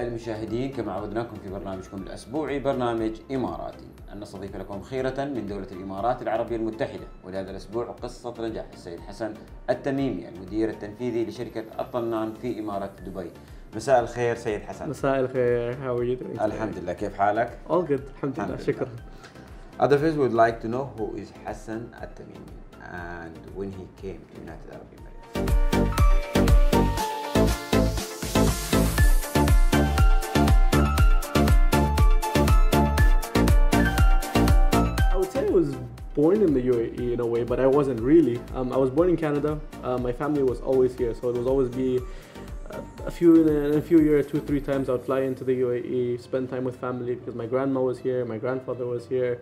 أعزائي المشاهدين، كما عودناكم في برنامجكم الأسبوعي برنامج إماراتي، أن نستضيف لكم خيرة من دولة الإمارات العربية المتحدة. ولهذا الأسبوع قصة نجاح السيد حسن التميمي المدير التنفيذي لشركة الطنان في إمارات دبي. مساء الخير سيد حسن. مساء الخير. How are you doing today? الحمد لله، كيف حالك؟ All good. الحمد لله. شكرا. Other friends would like to know who is Hassan Al-Tamimi and when he came to United Arab Emirates. I would say I was born in the UAE in a way, but I wasn't really. I was born in Canada. My family was always here, so it was always be in a few years, 2-3 times I would fly into the UAE, spend time with family because my grandma was here, my grandfather was here.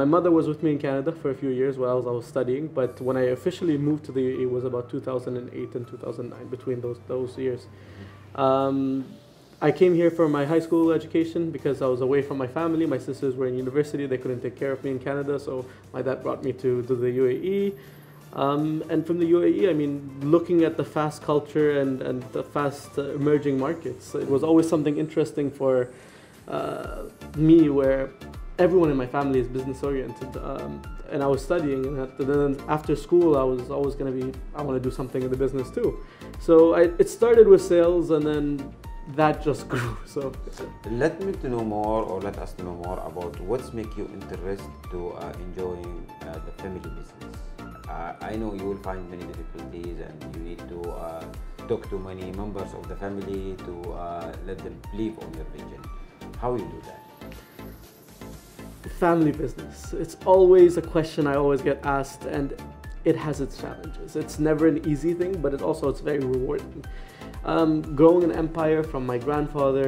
My mother was with me in Canada for a few years while I was studying, but when I officially moved to the UAE, it was about 2008 and 2009, between those years. I came here for my high school education because I was away from my family. My sisters were in university, they couldn't take care of me in Canada, so my dad brought me to the UAE. And from the UAE, I mean, looking at the fast culture and the fast emerging markets, it was always something interesting for me, where everyone in my family is business oriented, and I was studying, and then after school I was always going to be, I want to do something in the business too. So it started with sales, and then that just grew. So let me to know more, or let us to know more about what's make you interested to enjoying the family business. I know you will find many difficulties and you need to talk to many members of the family to let them believe on your vision. How you do that? Family business, it's always a question I always get asked, and it has its challenges. It's never an easy thing, but it's very rewarding. Growing an empire from my grandfather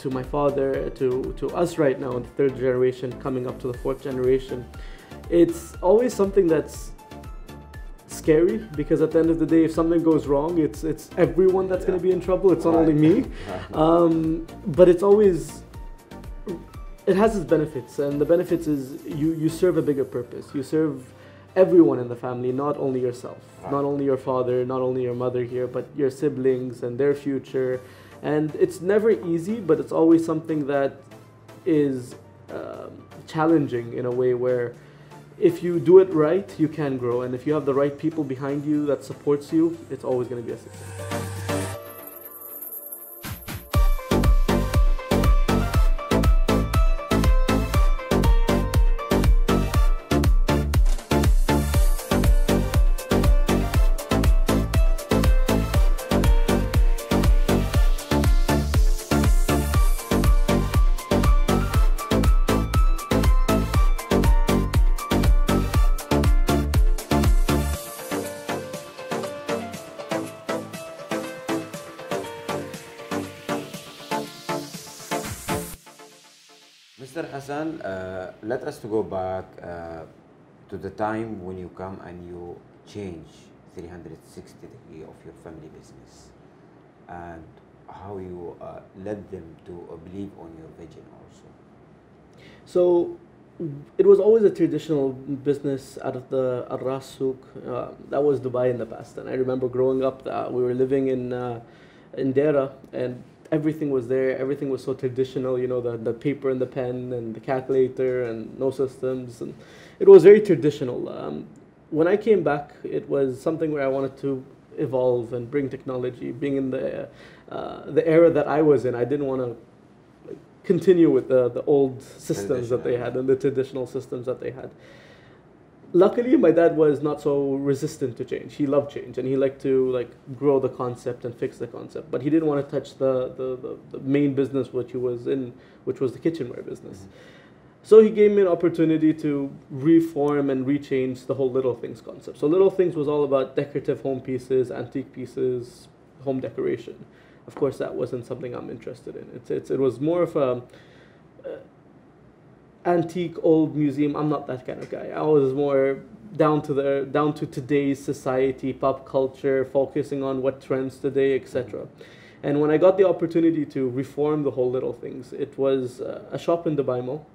to my father to us right now in the third generation, coming up to the fourth generation, it's always something that's scary, because at the end of the day, if something goes wrong, it's everyone that's going to be in trouble. It's not only me. But it has its benefits, and the benefits is you serve a bigger purpose. You serve everyone in the family, not only yourself, not only your father, not only your mother here, but your siblings and their future. And it's never easy, but it's always something that is challenging in a way where if you do it right, you can grow. And if you have the right people behind you that supports you, it's always going to be a success. Mr. Hassan, let us to go back to the time when you come and you change 360 degree of your family business, and how you led them to believe on your vision also. So it was always a traditional business out of the Al Ras Souk. That was Dubai in the past, and I remember growing up, we were living in Dera, and everything was there. Everything was so traditional, you know, the paper and the pen and the calculator and no systems, and it was very traditional. When I came back, it was something where I wanted to evolve and bring technology. Being in the era that I was in, I didn't want to continue with the old systems that they had and the traditional systems that they had. Luckily, my dad was not so resistant to change. He loved change, and he liked to grow the concept and fix the concept. But he didn't want to touch the main business which he was in, which was the kitchenware business. Mm-hmm. So he gave me an opportunity to reform and rechange the whole Little Things concept. So Little Things was all about decorative home pieces, antique pieces, home decoration. Of course, that wasn't something I'm interested in. It was more of a antique old museum. I'm not that kind of guy. I was more down to today's society, pop culture, focusing on what trends today, etc. And when I got the opportunity to reform the whole Little Things, it was a shop in Dubai Mall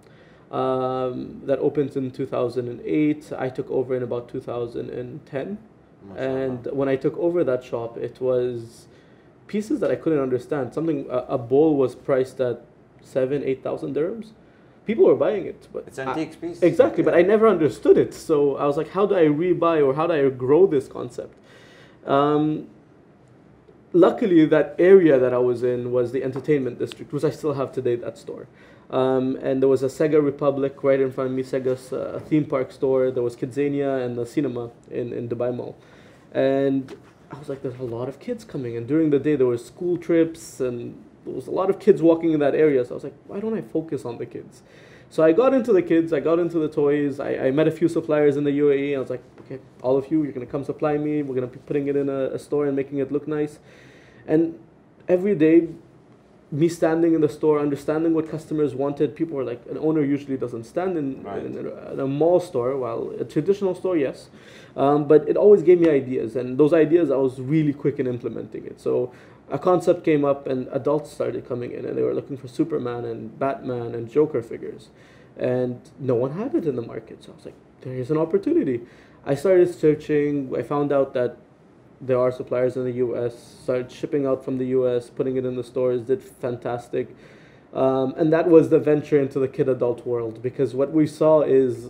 that opened in 2008. I took over in about 2010. And when I took over that shop, it was pieces that I couldn't understand. Something a bowl was priced at 7,000, 8,000 dirhams. People were buying it, but It's antique piece. exactly. But I never understood it. So I was like, how do I rebuy or how do I grow this concept? Um, Luckily, that area that I was in was the entertainment district, which I still have today, that store. And there was a Sega Republic right in front of me, Sega's theme park store. There was Kidzania and the cinema in Dubai Mall. And I was like, there's a lot of kids coming. And during the day, there was school trips and there was a lot of kids walking in that area. So I was like, why don't I focus on the kids? So I got into the kids, I got into the toys. I met a few suppliers in the UAE. I was like, okay, all of you, you're going to come supply me. We're going to be putting it in a store and making it look nice. And every day, me standing in the store, understanding what customers wanted, people were like, an owner usually doesn't stand in a mall store, while a traditional store, yes. But it always gave me ideas, and those ideas, I was really quick in implementing it. So a concept came up, and adults started coming in, and they were looking for Superman and Batman and Joker figures. And no one had it in the market. So I was like, there is an opportunity. I started searching. I found out that there are suppliers in the US, started shipping out from the US, putting it in the stores, did fantastic. And that was the venture into the kid adult world, because what we saw is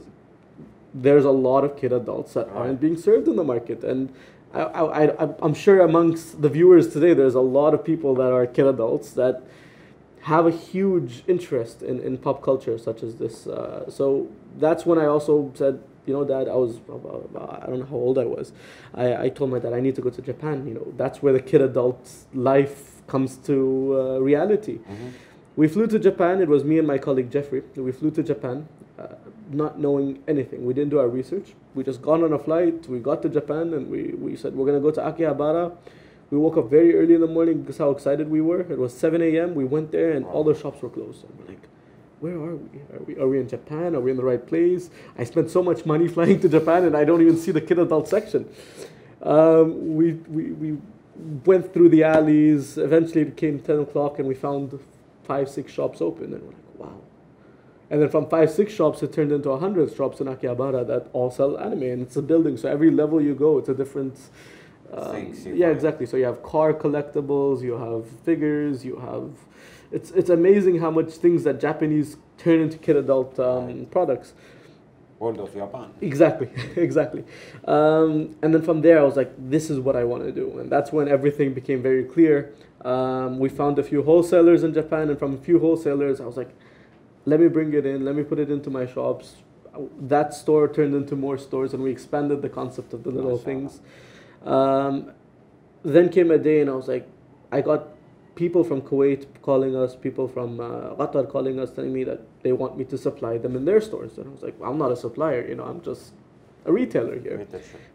there's a lot of kid adults that aren't being served in the market. And I'm sure amongst the viewers today, there's a lot of people that are kid adults that have a huge interest in pop culture such as this. So that's when I also said, you know, Dad, I was, I don't know how old I was. I told my dad, I need to go to Japan. You know, that's where the kid adult life comes to reality. Mm-hmm. We flew to Japan. It was me and my colleague Jeffrey. We flew to Japan, not knowing anything. We didn't do our research. We just got on a flight. We got to Japan and we said, we're going to go to Akihabara. We woke up very early in the morning because how excited we were. It was 7 a.m. We went there and all the shops were closed. And we're like, where are we? Are we in Japan? Are we in the right place? I spent so much money flying to Japan and I don't even see the kid adult section. We went through the alleys. Eventually it came 10 o'clock and we found 5-6 shops open. And we're like, wow. And then from 5-6 shops, it turned into 100 shops in Akihabara that all sell anime. And it's a building. So every level you go, it's a different... things. Yeah, exactly. So you have car collectibles, you have figures, you have... It's amazing how much things that Japanese turn into kid adult products. World of Japan. Exactly, exactly. And then from there, I was like, this is what I want to do. And that's when everything became very clear. We found a few wholesalers in Japan, and from a few wholesalers, I was like, let me bring it in, let me put it into my shops. That store turned into more stores, and we expanded the concept of the little things. Then came a day, and I was like, I got people from Kuwait calling us, people from Qatar calling us, telling me that they want me to supply them in their stores. And I was like, well, I'm not a supplier, you know, I'm just a retailer here.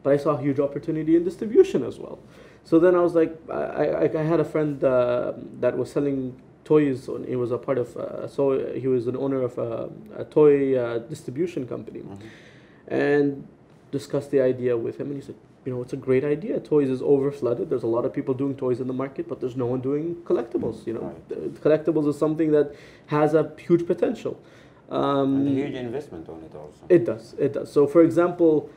But I saw a huge opportunity in distribution as well. So then I was like, I had a friend that was selling toys. He was a part of, so he was an owner of a toy distribution company. Mm-hmm. And discussed the idea with him, and he said, you know, it's a great idea. Toys is over flooded. There's a lot of people doing toys in the market, but there's no one doing collectibles. You know, collectibles is something that has a huge potential. And a huge investment on it also. It does. So, for example,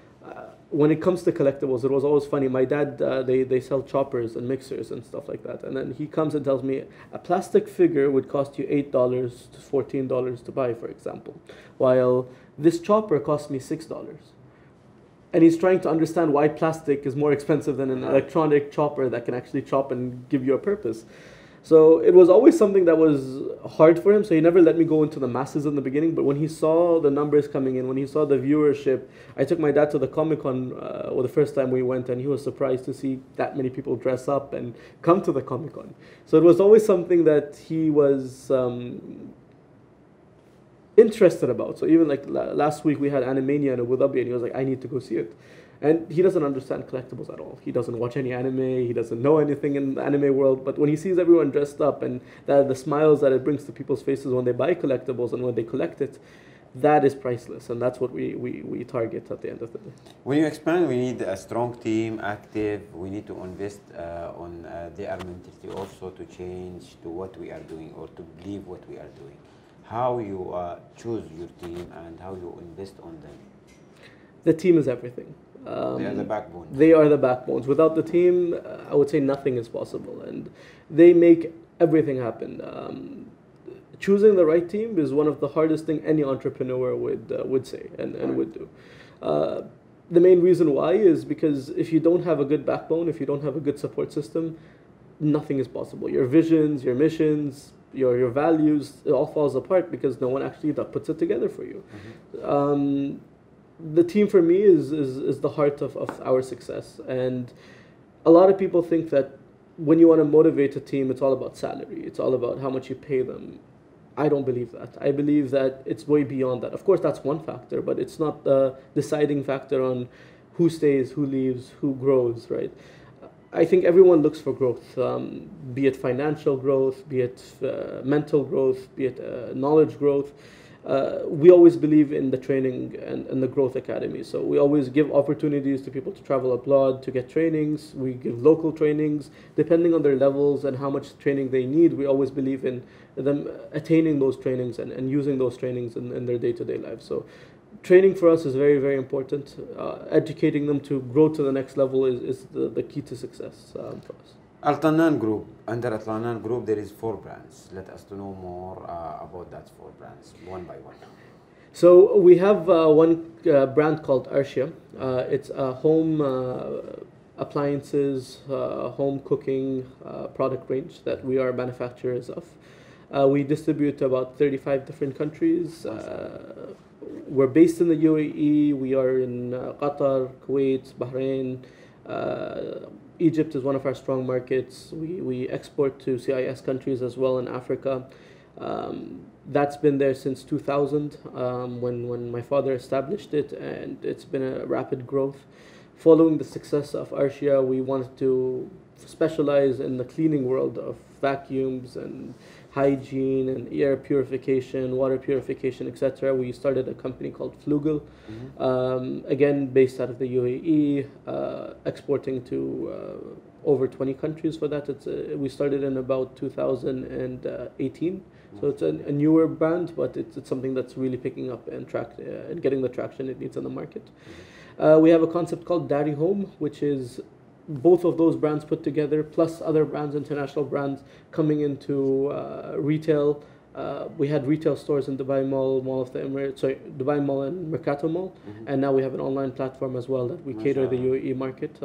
when it comes to collectibles, it was always funny. My dad, they sell choppers and mixers and stuff like that. And then he comes and tells me a plastic figure would cost you $8 to $14 to buy, for example, while this chopper cost me $6. And he's trying to understand why plastic is more expensive than an electronic chopper that can actually chop and give you a purpose. So it was always something that was hard for him. So he never let me go into the masses in the beginning. But when he saw the numbers coming in, when he saw the viewership, I took my dad to the Comic-Con the first time we went, and he was surprised to see that many people dress up and come to the Comic-Con. So it was always something that he was interested about. So even like last week we had Animania in Abu Dhabi, and he was like, I need to go see it. And he doesn't understand collectibles at all. He doesn't watch any anime. He doesn't know anything in the anime world. But when he sees everyone dressed up and the smiles that it brings to people's faces when they buy collectibles and when they collect it, that is priceless. And that's what we target at the end of the day. When you expand, we need a strong team, active. We need to invest on their mentality also to change to what we are doing or to believe what we are doing. How you choose your team and how you invest on them? The team is everything. They are the backbone. They are the backbones. Without the team, I would say nothing is possible, and they make everything happen. Choosing the right team is one of the hardest thing any entrepreneur would say and would do. The main reason why is because if you don't have a good backbone, if you don't have a good support system, nothing is possible. Your visions, your missions, your values, it all falls apart because no one actually puts it together for you. The team for me is the heart of our success. And a lot of people think that when you want to motivate a team, it's all about salary. It's all about how much you pay them. I don't believe that. I believe that it's way beyond that. Of course, that's one factor, but it's not the deciding factor on who stays, who leaves, who grows, right? I think everyone looks for growth, be it financial growth, be it mental growth, be it knowledge growth. We always believe in the training and the growth academy. So we always give opportunities to people to travel abroad to get trainings. We give local trainings depending on their levels and how much training they need. We always believe in them attaining those trainings and using those trainings in their day-to-day lives. So training for us is very, very important. Educating them to grow to the next level is the key to success for us. Al-Tannan Group. Under Al-Tannan Group, there is 4 brands. Let us to know more about that 4 brands, one by one. So we have one brand called Arshia. It's a home appliances, home cooking product range that we are manufacturers of. We distribute to about 35 different countries. We're based in the UAE. We are in Qatar, Kuwait, Bahrain. Egypt is one of our strong markets. We export to CIS countries as well in Africa. That's been there since 2000 when my father established it, and it's been a rapid growth. Following the success of Arshia, we wanted to specialize in the cleaning world of vacuums and hygiene and air purification, water purification, etc. We started a company called Flugel, again based out of the UAE, exporting to over 20 countries for that. We started in about 2018, so it's a newer brand, but it's something that's really picking up and getting the traction it needs in the market. We have a concept called Dari Home, which is both of those brands put together, plus other brands, international brands, coming into retail. We had retail stores in Dubai Mall of the Emirates, Dubai Mall and Mercato Mall, and now we have an online platform as well that we cater the UAE market.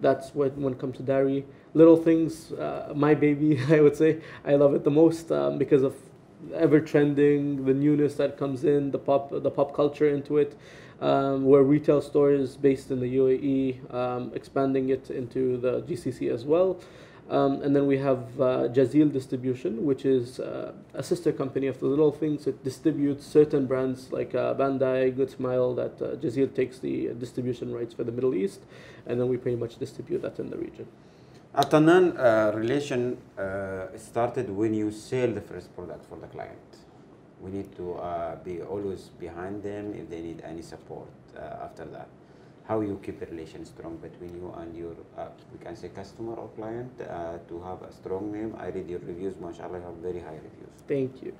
That's when it comes to Dari. Little Things, my baby, I would say. I love it the most because of ever trending, the newness that comes in, the pop culture into it. We're retail stores based in the UAE, expanding it into the GCC as well. And then we have Jazeel Distribution, which is a sister company of the Little Things. It distributes certain brands like Bandai, Good Smile, that Jazeel takes the distribution rights for the Middle East, and then we pretty much distribute that in the region. Al-Tannan relation started when you sell the first product for the client. We need to be always behind them if they need any support after that. How you keep the relation strong between you and your, we can say customer or client, to have a strong name. I read your reviews, mashallah, you have very high reviews. Thank you.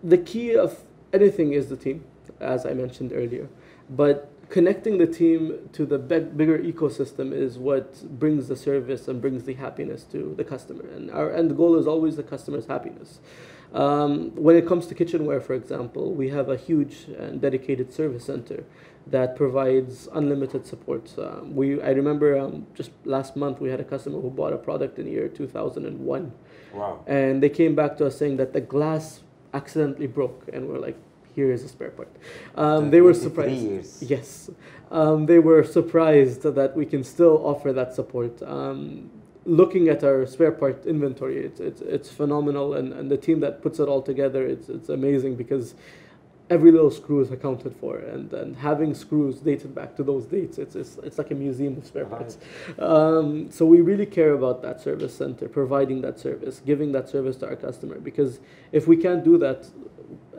The key of anything is the team, as I mentioned earlier. But connecting the team to the bigger ecosystem is what brings the service and brings the happiness to the customer. And our end goal is always the customer's happiness. When it comes to kitchenware, for example, we have a huge and dedicated service center that provides unlimited support. I remember just last month we had a customer who bought a product in the year 2001. Wow. And they came back to us saying that the glass accidentally broke, and we're like, here is a spare part. They were surprised. Years. Yes. They were surprised that we can still offer that support. Looking at our spare part inventory, it's phenomenal, and the team that puts it all together, it's amazing because every little screw is accounted for, and having screws dated back to those dates, it's like a museum of spare parts. So we really care about that service center, providing that service, giving that service to our customer, because if we can't do that,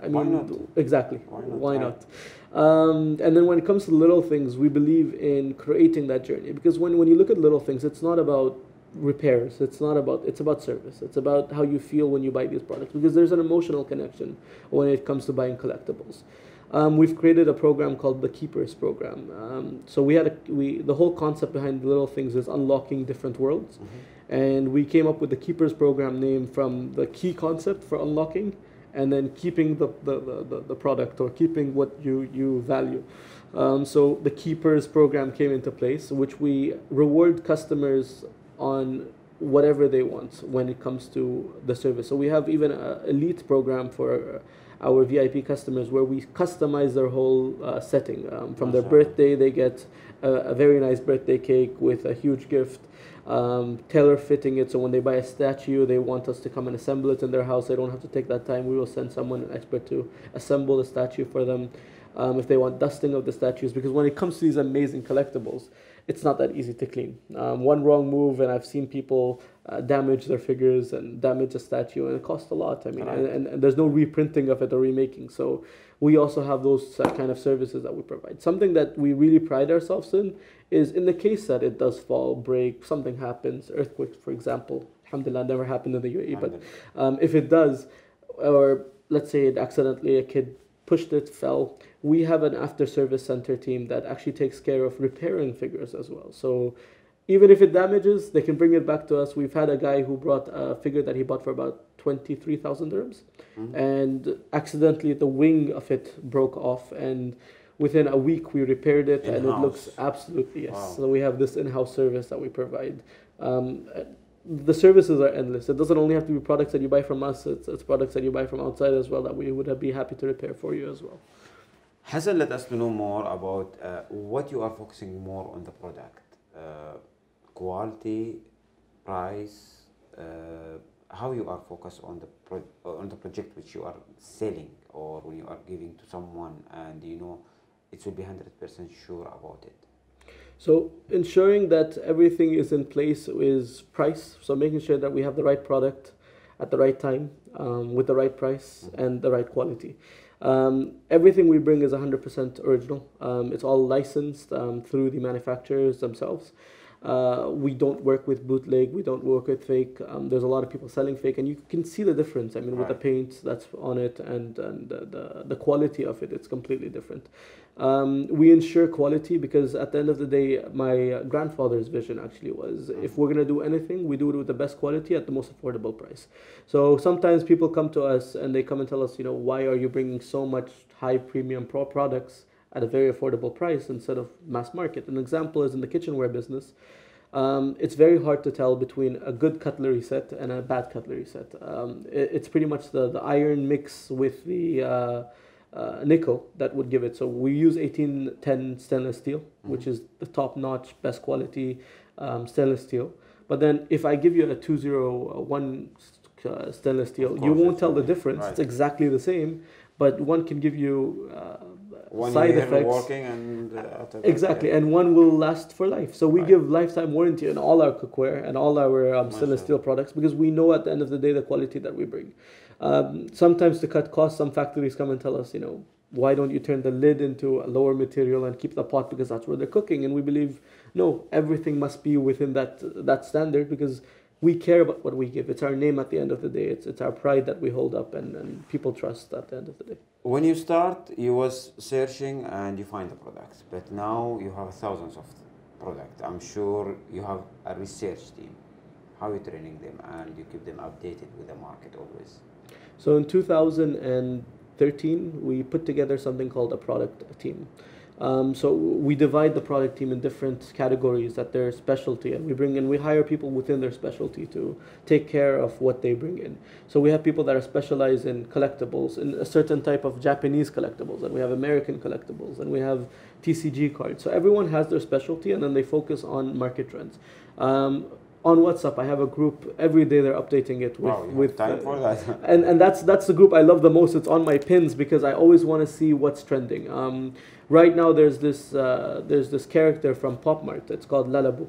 I mean, why not? Exactly. Why not? And then when it comes to Little Things, we believe in creating that journey, because when you look at Little Things, it's not about repairs, it's about service. It's about how you feel when you buy these products, because there's an emotional connection when it comes to buying collectibles. We've created a program called the Keepers program. So the whole concept behind the little things is unlocking different worlds, and we came up with the Keepers program name from the key concept for unlocking, and then keeping the product, or keeping what you value. So the Keepers program came into place, which we reward customers on whatever they want when it comes to the service. So we have even an elite program for our VIP customers where we customize their whole setting. From their birthday, they get a very nice birthday cake with a huge gift, tailor fitting it. So when they buy a statue, they want us to come and assemble it in their house. They don't have to take that time. We will send someone, an expert, to assemble the statue for them. If they want dusting of the statues, because when it comes to these amazing collectibles, it's not that easy to clean. One wrong move, and I've seen people damage their figures and damage a statue, and it costs a lot. I mean, Right. and there's no reprinting of it or remaking. So we also have those kind of services that we provide. Something that we really pride ourselves in is, in the case that it does fall, break, something happens, earthquakes, for example. Alhamdulillah, never happened in the UAE, but if it does, or let's say it accidentally, a kid pushed it, fell, we have an after service center team that actually takes care of repairing figures as well. So even if it damages, they can bring it back to us. We've had a guy who brought a figure that he bought for about 23,000 dirhams, and accidentally the wing of it broke off, and within a week we repaired it, and it looks absolutely, yes. Wow. So we have this in-house service that we provide. The services are endless. It doesn't only have to be products that you buy from us, it's products that you buy from outside as well that we would be happy to repair for you as well. Hassan, let us to know more about what you are focusing more on the product, quality, price, how you are focused on the project which you are selling, or when you are giving to someone, and you know it will be 100% sure about it. So ensuring that everything is in place is price. So making sure that we have the right product at the right time, with the right price and the right quality. Everything we bring is 100% original. It's all licensed through the manufacturers themselves. We don't work with bootleg, we don't work with fake. There's a lot of people selling fake, and you can see the difference. I mean, with the paint that's on it and the quality of it, it's completely different. We ensure quality because at the end of the day, my grandfather's vision actually was, if we're going to do anything, we do it with the best quality at the most affordable price. So sometimes people come to us and they come and tell us, you know, why are you bringing so much high premium products at a very affordable price instead of mass market? An example is in the kitchenware business. It's very hard to tell between a good cutlery set and a bad cutlery set. It's pretty much the iron mix with the nickel that would give it. So we use 1810 stainless steel, which is the top-notch, best quality stainless steel. But then if I give you a 201 stainless steel, you won't tell the difference. Right. It's exactly the same, but one can give you side effects. Working and exactly, and one will last for life. So we give lifetime warranty on all our cookware and all our stainless steel products, because we know at the end of the day the quality that we bring. Sometimes to cut costs, some factories come and tell us, you know, why don't you turn the lid into a lower material and keep the pot because that's where they're cooking? And we believe, no, everything must be within that standard, because we care about what we give. It's our name at the end of the day. It's our pride that we hold up, and people trust at the end of the day. When you start, you was searching and you find the products, but now you have thousands of products. I'm sure you have a research team. How are you training them and you keep them updated with the market always? So in 2013, we put together something called a product team. So we divide the product team in different categories at their specialty, and we hire people within their specialty to take care of what they bring in. So we have people that are specialized in collectibles, in a certain type of Japanese collectibles, and we have American collectibles, and we have TCG cards. So everyone has their specialty, and then they focus on market trends. On WhatsApp, I have a group. Every day they're updating it with time for that. and that's the group I love the most. It's on my pins because I always want to see what's trending. Right now there's this character from Pop Mart. It's called Lalabu.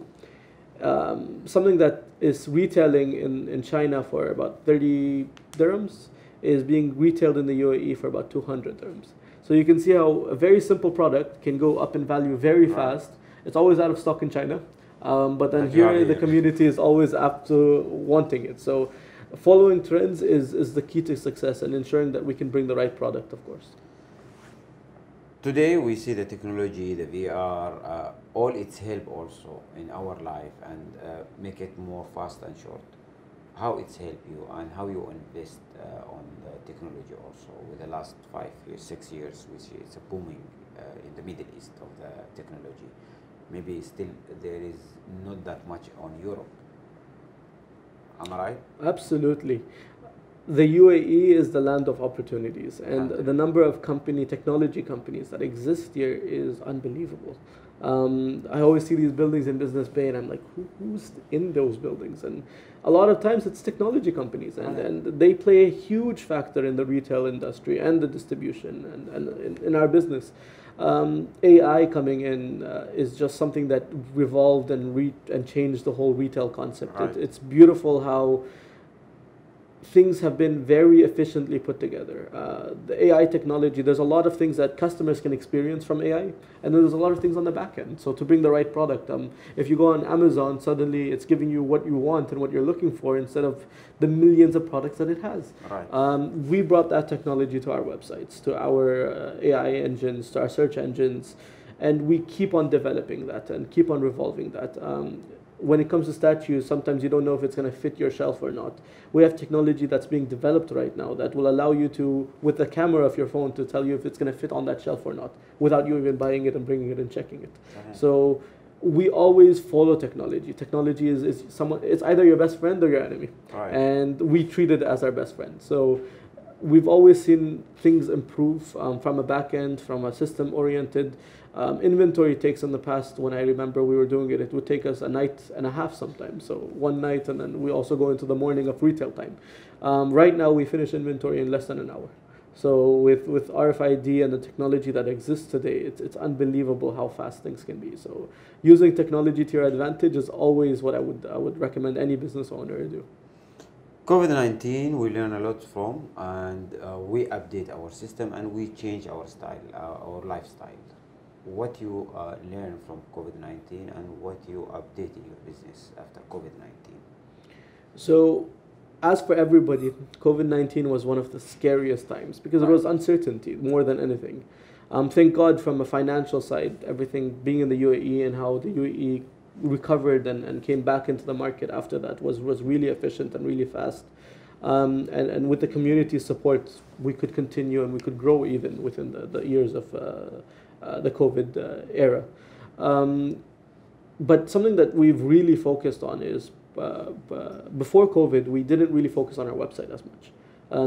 Something that is retailing in China for about 30 dirhams is being retailed in the UAE for about 200 dirhams. So you can see how a very simple product can go up in value very fast. It's always out of stock in China. But then here the community is always apt to wanting it. So following trends is the key to success, and ensuring that we can bring the right product, of course. Today we see the technology, the VR, all its help also in our life and make it more fast and short. How it's help you and how you invest on the technology also. With the last 5 years, 6 years, we see it's a booming in the Middle East of the technology. Maybe still there is not that much on Europe. Am I right? Absolutely. The UAE is the land of opportunities, and the number of technology companies that exist here is unbelievable. I always see these buildings in Business Bay, and I'm like, who's in those buildings? And a lot of times it's technology companies, and they play a huge factor in the retail industry and the distribution and in our business. AI coming in is just something that revolved and changed the whole retail concept. Right. It's beautiful how things have been very efficiently put together. The AI technology, there's a lot of things that customers can experience from AI, and then there's a lot of things on the back end. So to bring the right product, if you go on Amazon, suddenly it's giving you what you want and what you're looking for instead of the millions of products that it has. Right. We brought that technology to our websites, to our AI engines, to our search engines, and we keep on developing that and keep on revolving that. When it comes to statues, sometimes you don't know if it's going to fit your shelf or not. We have technology that's being developed right now that will allow you to, with the camera of your phone, to tell you if it's going to fit on that shelf or not, without you even buying it and bringing it and checking it. So we always follow technology. Technology is someone. It's either your best friend or your enemy, Right. and we treat it as our best friend. So we've always seen things improve from a back end, from a system oriented. Inventory takes in the past, when I remember we were doing it, it would take us a night and a half sometimes. So one night, and then we also go into the morning of retail time. Right now we finish inventory in less than an hour. So with RFID and the technology that exists today, it's unbelievable how fast things can be. So using technology to your advantage is always what I would recommend any business owner to do. COVID-19 we learn a lot from, and we update our system and we change our style, our lifestyle. What you learn from COVID-19 and what you update in your business after COVID-19? So, as for everybody, COVID-19 was one of the scariest times because it was uncertainty more than anything. Thank God from a financial side, everything being in the UAE and how the UAE recovered and came back into the market after that was really efficient and really fast. And with the community support, we could continue and we could grow even within the years of the COVID era. But something that we've really focused on is before COVID, we didn't really focus on our website as much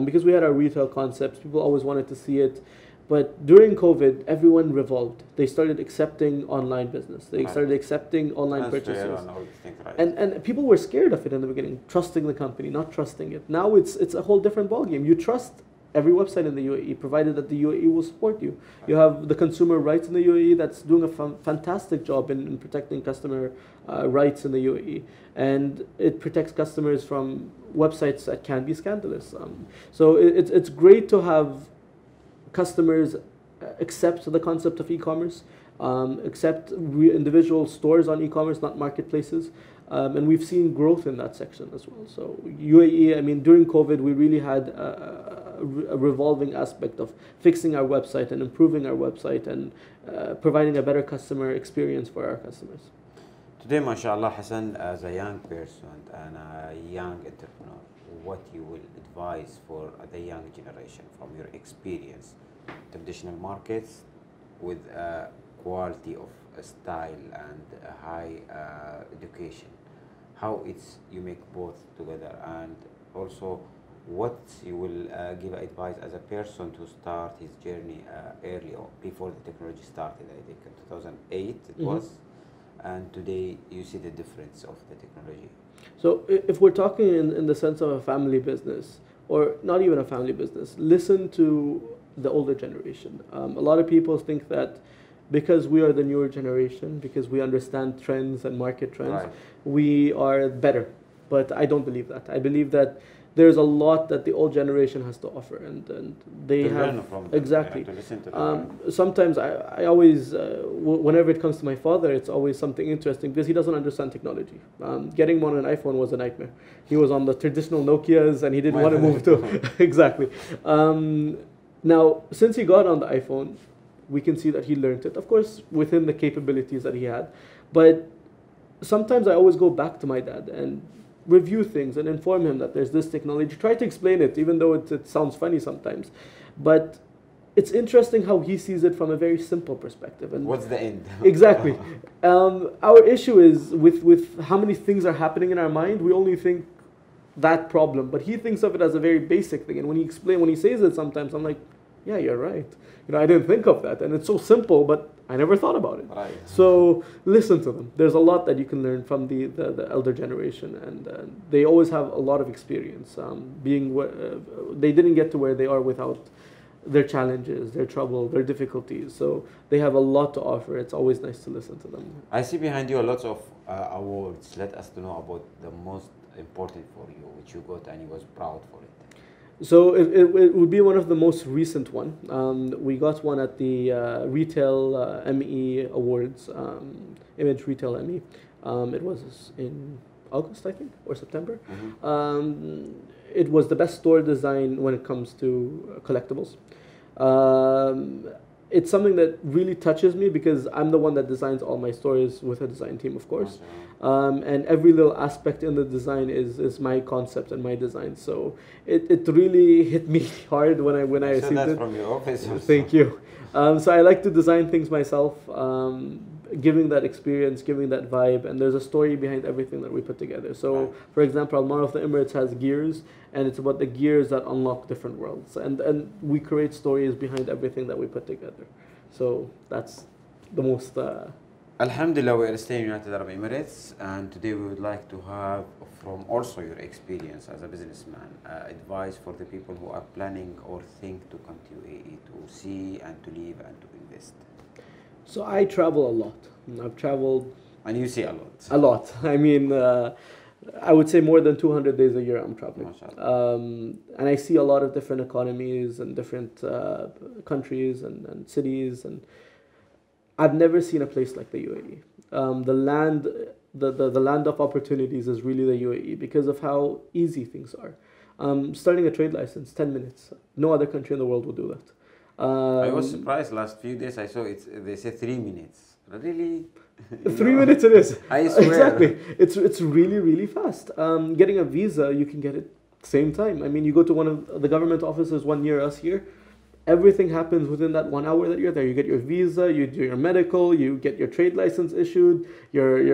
because we had our retail concepts. People always wanted to see it. But during COVID, everyone revolved. They started accepting online business. They started accepting online purchases. And all these things, right. And people were scared of it in the beginning, trusting the company, not trusting it. Now it's a whole different ballgame. You trust every website in the UAE, provided that the UAE will support you. You have the consumer rights in the UAE that's doing a fantastic job in protecting customer rights in the UAE. And it protects customers from websites that can be scandalous. So it's great to have customers accept the concept of e-commerce, accept individual stores on e-commerce, not marketplaces. And we've seen growth in that section as well. So UAE, I mean, during COVID, we really had a revolving aspect of fixing our website and improving our website and providing a better customer experience for our customers. Today, mashallah, Hassan, as a young person and a young entrepreneur, what you will advise for the young generation from your experience, traditional markets with a quality of a style and a high education, how you make both together, and also what you will give advice as a person to start his journey early on, before the technology started. I think in 2008 it was, and today you see the difference of the technology. So if we're talking in the sense of a family business, or not even a family business, listen to the older generation. A lot of people think that because we are the newer generation, because we understand trends and market trends, we are better. But I don't believe that. I believe that there's a lot that the old generation has to offer, and they have exactly. To listen to them. Sometimes I always, whenever it comes to my father, it's always something interesting because he doesn't understand technology. Getting him on an iPhone was a nightmare. He was on the traditional Nokias, and he didn't want to move to exactly. Now, since he got on the iPhone, we can see that he learned it, of course, within the capabilities that he had. But sometimes I always go back to my dad and review things and inform him that there's this technology. Try to explain it, even though it sounds funny sometimes. But it's interesting how he sees it from a very simple perspective. And What's the end? exactly. Our issue is with how many things are happening in our mind, we only think that problem. But he thinks of it as a very basic thing. And when he says it sometimes, I'm like, yeah, you're right. I didn't think of that. And it's so simple, but I never thought about it. Right. So listen to them. There's a lot that you can learn from the elder generation. And they always have a lot of experience. They didn't get to where they are without their challenges, their trouble, their difficulties. So they have a lot to offer. It's always nice to listen to them. I see behind you a lot of awards. Let us to know about the most important for you, which you got and you was proud for it. So it would be one of the most recent one. We got one at the Retail ME Awards, Image Retail ME. It was in August, I think, or September. It was the best store design when it comes to collectibles. It's something that really touches me because I'm the one that designs all my stores with a design team, of course. And every little aspect in the design is my concept and my design. So it really hit me hard when I received that's it. from your office. Thank you. So I like to design things myself, giving that experience, giving that vibe, and there's a story behind everything that we put together. So, for example, Al-Mar of the Emirates has gears, and it's about the gears that unlock different worlds, and we create stories behind everything that we put together. So that's the most. Alhamdulillah, we are staying in United Arab Emirates, and today we would like to have from also your experience as a businessman, advice for the people who are planning or think to come to UAE to see and to live and to invest. So I travel a lot. I've traveled. And you see a lot. A lot. I mean, I would say more than 200 days a year I'm traveling. And I see a lot of different economies and different countries and cities. And I've never seen a place like the UAE. The land of opportunities is really the UAE because of how easy things are. Starting a trade license, 10 minutes. No other country in the world will do that. I was surprised last few days. I saw it. They said 3 minutes. Really? 3 minutes it is. I swear. Exactly. It's really fast. Getting a visa, you can get it same time. I mean, you go to one of the government offices one near us here. Everything happens within that 1 hour that you're there. You get your visa, you do your medical, you get your trade license issued. Your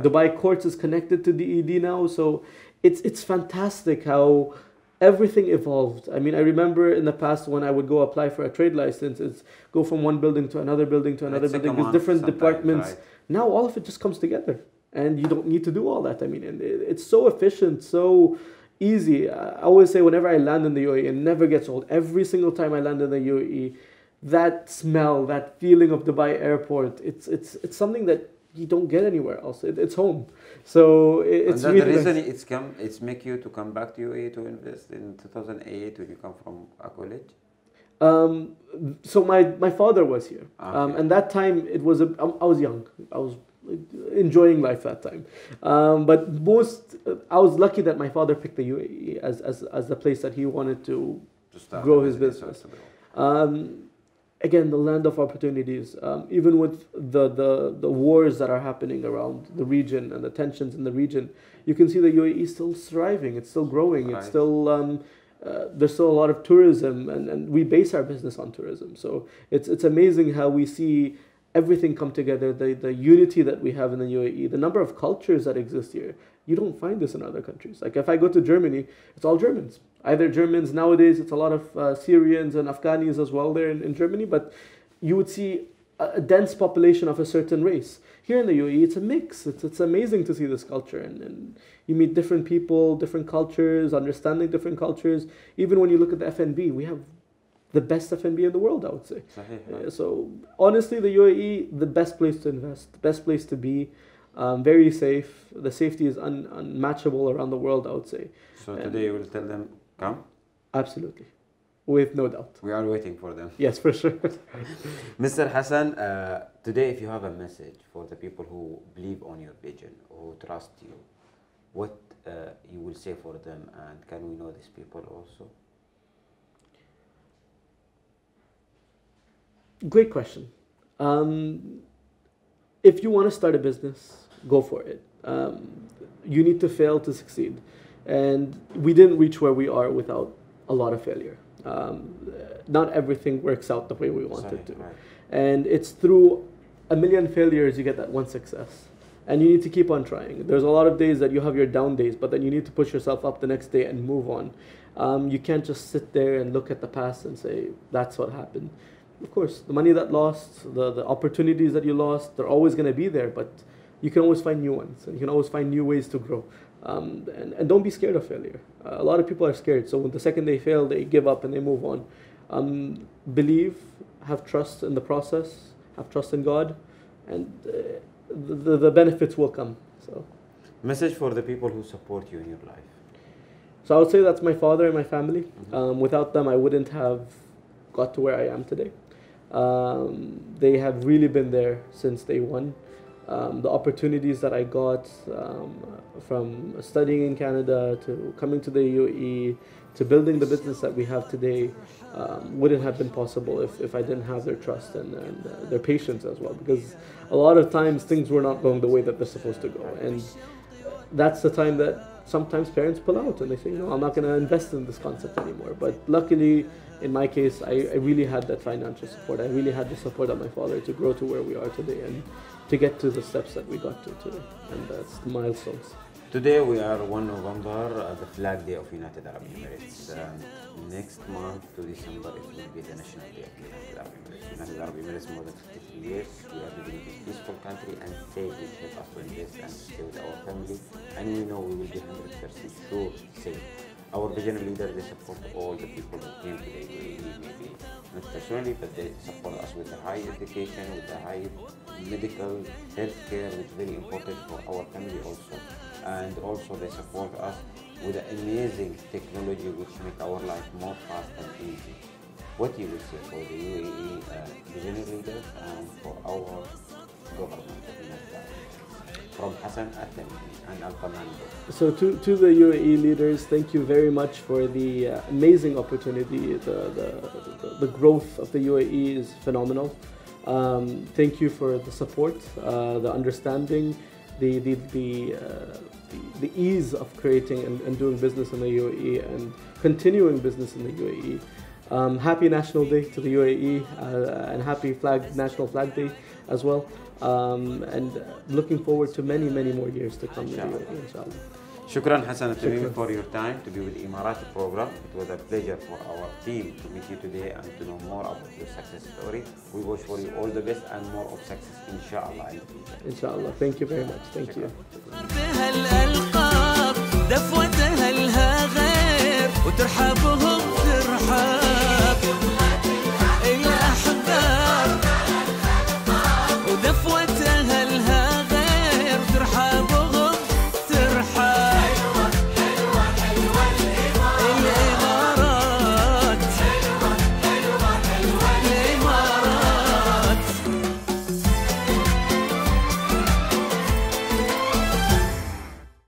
Dubai courts is connected to DED now. So it's fantastic how everything evolved. I mean, I remember in the past when I would go apply for a trade license, it's go from one building to another building to another building. There's different departments. Right. Now all of it just comes together, and you don't need to do all that. I mean, and it's so efficient, so easy. I always say whenever I land in the UAE, it never gets old. Every single time I land in the UAE, that smell, that feeling of Dubai airport, it's something that you don't get anywhere else. It's home. So it's and really the reason nice. it's make you to come back to UAE to invest in 2008 when you come from a college? So my father was here. Okay. And that time I was young. I was enjoying life that time. But I was lucky that my father picked the UAE as the place that he wanted to grow his business. Again, the land of opportunities. Even with the wars that are happening around the region and the tensions in the region, you can see the UAE is still thriving. It's still growing. Right. It's still there's still a lot of tourism, and we base our business on tourism. So it's amazing how we see everything come together. The unity that we have in the UAE, the number of cultures that exist here. You don't find this in other countries. Like if I go to Germany, it's all Germans. Either Germans nowadays, it's a lot of Syrians and Afghanis as well there in Germany, but you would see a dense population of a certain race. Here in the UAE, it's a mix. It's amazing to see this culture, and you meet different people, different cultures, understanding different cultures. Even when you look at the F&B, we have the best F&B in the world, I would say. So honestly, the UAE, the best place to invest, the best place to be. Very safe. The safety is unmatchable around the world, I would say. So today you will tell them, come? Absolutely. With no doubt. We are waiting for them. Yes, for sure. Mr. Hassan, today if you have a message for the people who believe on your vision, who trust you, what you will say for them, and can we know these people also? Great question. Um, if you want to start a business, go for it. You need to fail to succeed. And we didn't reach where we are without a lot of failure. Not everything works out the way we want it to. Right. And it's through a million failures you get that one success. And you need to keep on trying. There's a lot of days that you have your down days, but then you need to push yourself up the next day and move on. You can't just sit there and look at the past and say, that's what happened. Of course, the money that lost, the opportunities that you lost, they're always going to be there, but you can always find new ones, and you can always find new ways to grow. And don't be scared of failure. A lot of people are scared, so when the second they fail, they give up and they move on. Believe, have trust in the process, have trust in God, and the benefits will come. So, Message for the people who support you in your life. so I would say that's my father and my family. Without them, I wouldn't have got to where I am today. They have really been there since day one. The opportunities that I got from studying in Canada to coming to the UAE to building the business that we have today wouldn't have been possible if I didn't have their trust and their patience as well. Because a lot of times things were not going the way that they're supposed to go. And that's the time that sometimes parents pull out and they say, no, I'm not going to invest in this concept anymore. But luckily, in my case, I really had that financial support. I really had the support of my father to grow to where we are today and to get to the steps that we got to today. And that's the milestones. Today we are 1 November, the flag day of United Arab Emirates. Next month to December it will be the National Day of United Arab Emirates. United Arab Emirates more than 53 years. We are living in a peaceful country and safe. It help us to invest and stay with our family. And we know we will be 100% sure safe. Our vision leaders, they support all the people who came to the UAE, maybe not personally, but they support us with the high education, with the high medical health care, which is very important for our family also. And also they support us with the amazing technology which make our life more fast and easy. What you will say for the UAE visionary leaders and for our government of United from Hassan Al-Tamimi and Al-Tamando. So to the UAE leaders, thank you very much for the amazing opportunity. The growth of the UAE is phenomenal. Thank you for the support, the understanding, the ease of creating and doing business in the UAE and continuing business in the UAE. Happy National Day to the UAE and happy National Flag Day as well. And looking forward to many more years to come in the UAE, inshallah. Shukran Hassan Al-Tamimi for your time to be with Emirati program. It was a pleasure for our team to meet you today and to know more about your success story. We wish for you all the best and more of success inshallah in the future. Inshallah. Thank you very much. Thank you.